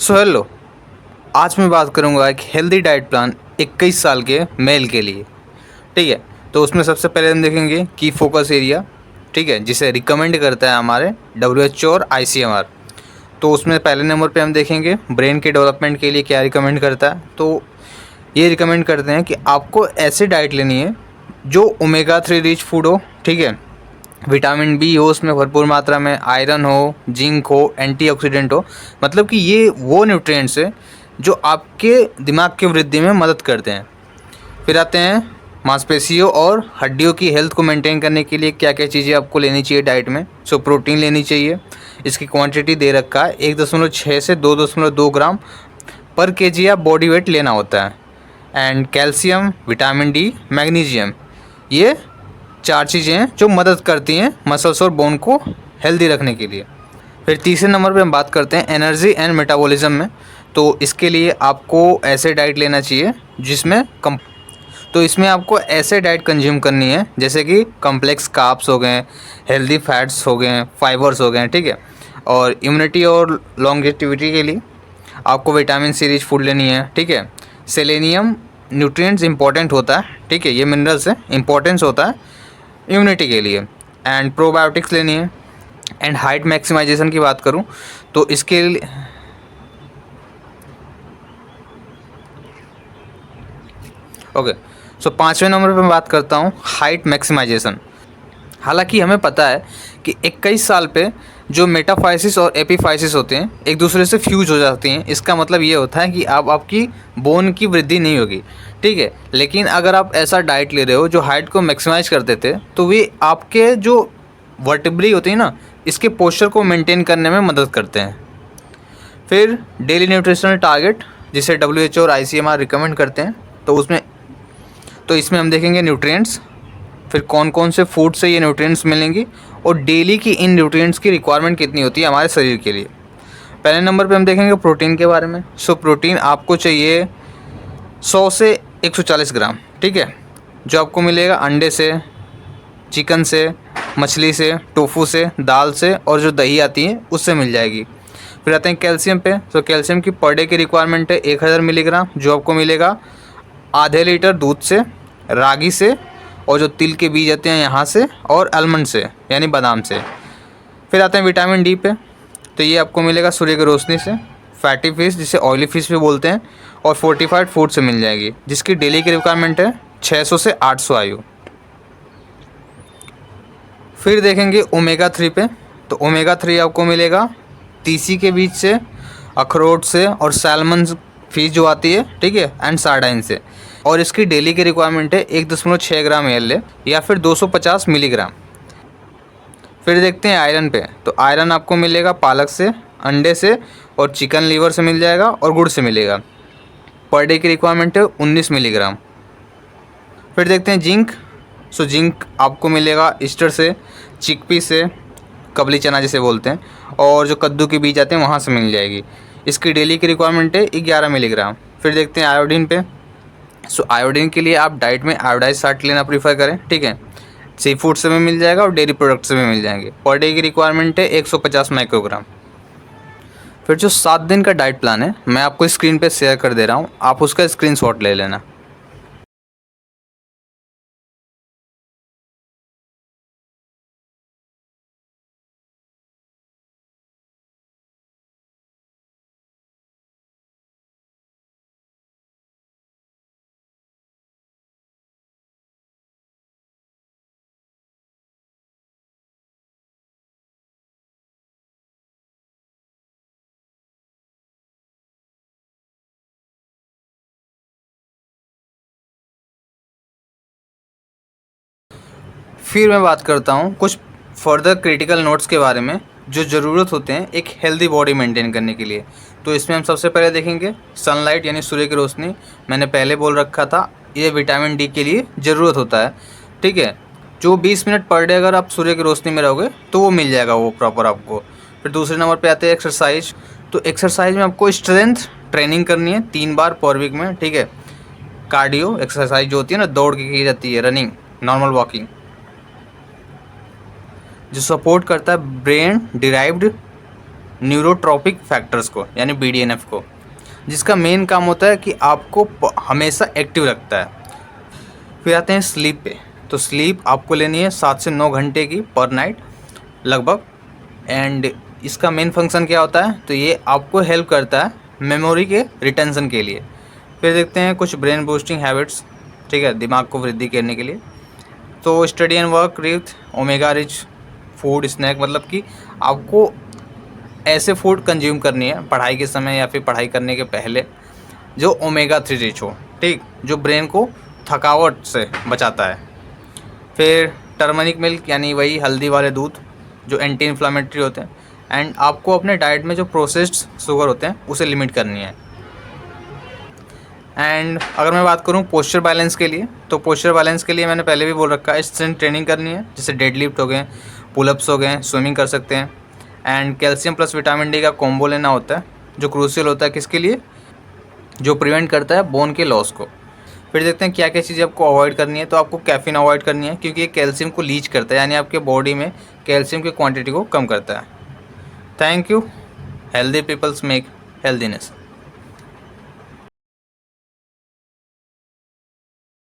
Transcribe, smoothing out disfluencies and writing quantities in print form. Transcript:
So hello, आज मैं बात करूंगा एक हेल्दी डाइट प्लान 21 साल के मेल के लिए। ठीक है, तो उसमें सबसे पहले हम देखेंगे की फोकस एरिया। ठीक है, जिसे रिकमेंड करता है हमारे WHO और ICMR। तो उसमें पहले नंबर पे हम देखेंगे ब्रेन के डेवलपमेंट के लिए क्या रिकमेंड करता है। तो ये रिकमेंड करते हैं कि आपको ऐसी डाइट लेनी है जो ओमेगा 3 रिच फूड हो। ठीक है, विटामिन बी हो उसमें भरपूर मात्रा में, आयरन हो, जिंक हो, एंटीऑक्सीडेंट हो। मतलब कि ये वो न्यूट्रिएंट्स हैं जो आपके दिमाग की वृद्धि में मदद करते हैं। फिर आते हैं मांसपेशियों और हड्डियों की हेल्थ को मेंटेन करने के लिए क्या क्या चीज़ें आपको लेनी चाहिए डाइट में। सो प्रोटीन लेनी चाहिए, इसकी क्वांटिटी दे रखा है 1.6 से 2.2 ग्राम पर केजी या बॉडी वेट लेना होता है। And calcium, vitamin D, magnesium, ये 4 चीज़ें हैं जो मदद करती हैं मसल्स और बोन को हेल्दी रखने के लिए। फिर तीसरे नंबर पे हम बात करते हैं एनर्जी एंड मेटाबॉलिज्म में। तो इसके लिए आपको ऐसे डाइट लेना चाहिए जिसमें इसमें आपको ऐसे डाइट कंज्यूम करनी है जैसे कि कम्प्लेक्स कार्ब्स हो गए, हेल्दी फैट्स हो गए, फाइबर्स हो गए। ठीक है, और इम्यूनिटी और लॉन्गेटिविटी के लिए आपको विटामिन सी रिच फूड लेनी है। ठीक है, सेलेनियम न्यूट्रिएंट्स इंपॉर्टेंट होता है। ठीक है, ये मिनरल्स है, इंपॉर्टेंस होता है इम्यूनिटी के लिए। एंड प्रोबायोटिक्स लेनी है। एंड हाइट मैक्सिमाइजेशन की बात करूं तो इसके लिए ओके, सो 5वें नंबर पे मैं बात करता हूं हाइट मैक्सिमाइजेशन। हालांकि हमें पता है कि 21 साल पे जो मेटाफाइसिस और एपीफाइसिस होते हैं एक दूसरे से फ्यूज हो जाती हैं। इसका मतलब ये होता है कि आपकी बोन की वृद्धि नहीं होगी। ठीक है, लेकिन अगर आप ऐसा डाइट ले रहे हो जो हाइट को मैक्सिमाइज कर देते तो वे आपके जो वर्टिब्री होती है ना, इसके पोस्चर को मेंटेन करने में मदद करते हैं। फिर डेली न्यूट्रिशनल टारगेट जिसे WHO और ICMR रिकमेंड करते हैं, तो इसमें हम देखेंगे न्यूट्रिएंट्स, फिर कौन कौन से फूड से ये न्यूट्रिएंट्स मिलेंगी और डेली की इन न्यूट्रिएंट्स की रिक्वायरमेंट कितनी होती है हमारे शरीर के लिए। पहले नंबर पे हम देखेंगे प्रोटीन के बारे में। सो प्रोटीन आपको चाहिए 100 से 140 ग्राम। ठीक है, जो आपको मिलेगा अंडे से, चिकन से, मछली से, टोफू से, दाल से, और जो दही आती है उससे मिल जाएगी। फिर आते हैं कैल्शियम पे। तो कैल्शियम की पर डे की रिक्वायरमेंट है 1000 मिलीग्राम, जो आपको मिलेगा आधे लीटर दूध से, रागी से, और जो तिल के बीज आते हैं यहाँ से, और आलमंड से यानी बादाम से। फिर आते हैं विटामिन डी पे। तो ये आपको मिलेगा सूर्य की रोशनी से, फैटी फिश जिसे ऑयली फिश भी बोलते हैं, और फोर्टिफाइड फूड से मिल जाएगी, जिसकी डेली की रिक्वायरमेंट है 600 से 800 आयु। फिर देखेंगे ओमेगा 3 पे। तो ओमेगा 3 आपको मिलेगा तीसी के बीज से, अखरोट से, और सैल्मन फिश जो आती है। ठीक है, एंड सार्डाइन से, और इसकी डेली की रिक्वायरमेंट है 1.6 ग्राम एल या फिर 250 मिलीग्राम। फिर देखते हैं आयरन पे। तो आयरन आपको मिलेगा पालक से, अंडे से, और चिकन लीवर से मिल जाएगा, और गुड़ से मिलेगा। पर डे की रिक्वायरमेंट है 19 मिलीग्राम। फिर देखते हैं जिंक। सो जिंक आपको मिलेगा ईस्टर से, चिकपी से, कबली चना जिसे बोलते हैं, और जो कद्दू के बीज आते हैं वहाँ से मिल जाएगी। इसकी डेली की रिक्वायरमेंट है 11 मिलीग्राम। फिर देखते हैं आयोडीन पे। सो आयोडीन के लिए आप डाइट में आयोडाइज साल्ट लेना प्रीफर करें। ठीक है, सी फूड से भी मिल जाएगा और डेयरी प्रोडक्ट से भी मिल जाएंगे। पर डे की रिक्वायरमेंट है 150 माइक्रोग्राम। फिर जो 7 दिन का डाइट प्लान है मैं आपको स्क्रीन पे शेयर कर दे रहा हूँ, आप उसका स्क्रीनशॉट ले लेना। फिर मैं बात करता हूँ कुछ फर्दर क्रिटिकल नोट्स के बारे में जो ज़रूरत होते हैं एक हेल्दी बॉडी मेंटेन करने के लिए। तो इसमें हम सबसे पहले देखेंगे सनलाइट यानी सूर्य की रोशनी। मैंने पहले बोल रखा था ये विटामिन डी के लिए ज़रूरत होता है। ठीक है, जो 20 मिनट पर डे अगर आप सूर्य की रोशनी में रहोगे तो वो मिल जाएगा वो प्रॉपर आपको। फिर दूसरे नंबर पे आते हैं एक्सरसाइज। तो एक्सरसाइज में आपको स्ट्रेंथ ट्रेनिंग करनी है 3 बार पर वीक में। ठीक है, कार्डियो एक्सरसाइज जो होती है ना, दौड़ के की जाती है, रनिंग, नॉर्मल वॉकिंग, जो सपोर्ट करता है ब्रेन डिराइव्ड न्यूरोट्रॉपिक फैक्टर्स को यानी BDNF को, जिसका मेन काम होता है कि आपको हमेशा एक्टिव रखता है। फिर आते हैं स्लीप पे। तो स्लीप आपको लेनी है 7 से 9 घंटे की पर नाइट लगभग। एंड इसका मेन फंक्शन क्या होता है, तो ये आपको हेल्प करता है मेमोरी के रिटेंशन के लिए। फिर देखते हैं कुछ ब्रेन बूस्टिंग हैबिट्स, ठीक है, दिमाग को वृद्धि करने के लिए। तो study and work with omega rich food snack, मतलब कि आपको ऐसे फूड कंज्यूम करनी है पढ़ाई के समय या फिर पढ़ाई करने के पहले जो ओमेगा 3 रिच हो, ठीक, जो ब्रेन को थकावट से बचाता है। फिर टर्मरिक मिल्क यानी वही हल्दी वाले दूध जो एंटी इन्फ्लामेटरी होते हैं। एंड आपको अपने डाइट में जो प्रोसेस्ड शुगर होते हैं उसे लिमिट करनी है। एंड अगर मैं बात करूं पोस्चर बैलेंस के लिए, तो पोस्चर बैलेंस के लिए मैंने पहले भी बोल रखा है, स्ट्रेंथ ट्रेनिंग करनी है, जैसे डेडलिफ्ट हो गए, पुलअप्स हो गए, स्विमिंग कर सकते हैं। And calcium plus vitamin D का कॉम्बो लेना होता है जो क्रूशियल होता है किसके लिए, जो प्रिवेंट करता है बोन के लॉस को। फिर देखते हैं क्या क्या चीज़ें आपको अवॉइड करनी है। तो आपको कैफ़ीन अवॉइड करनी है क्योंकि ये कैल्शियम को लीच करता है, यानी आपके बॉडी में कैल्शियम की क्वांटिटी को कम करता है। Thank you. Healthy peoples make healthiness.